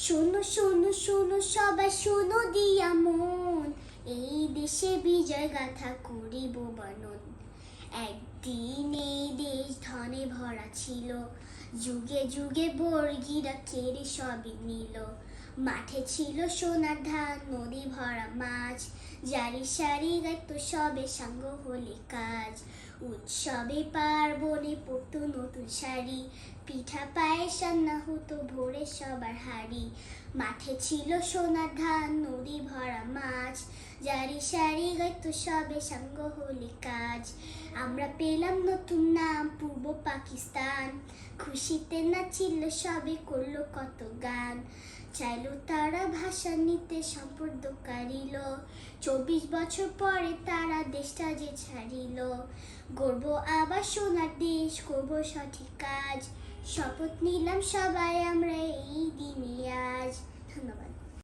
শোনো শোনো শোনো সবাই শোনো দিয়া মন, এই দেশে বিজয় গাথা করিব বর্ণন। একদিন এই দেশ ধনে ভরা ছিল, যুগে যুগে বর্গীরা কেড়ে সবই নিল। মাঠে ছিল সোনার ধান, নদী ভরা মাছ, জারি সারি গাইতো সবে সাঙ্গ হলে কাজ। উৎসবে পার্বণে পরতো নতুন শাড়ি, পিঠা পায়েস রান্না হতো ভোরে সবার হাড়ি। মাঠে ছিল সোনার ধান, নদী ভরা মাছ, জারি সারি গাইতো সবে সাঙ্গ হলে কাজ। আমরা পেলাম নতুন নাম পূর্ব পাকিস্তান, খুশিতে নাচিল সবে করলো কত গান। চাইলো তারা ভাষা নিতে সম্পর্ক কারিল, 24 বছর পরে তারা দেশটা যে ছাড়িল। গর্ব আবার সোনার দেশ, করব সঠিক কাজ, শপথ নিলাম সবাই আমরা এই দিনে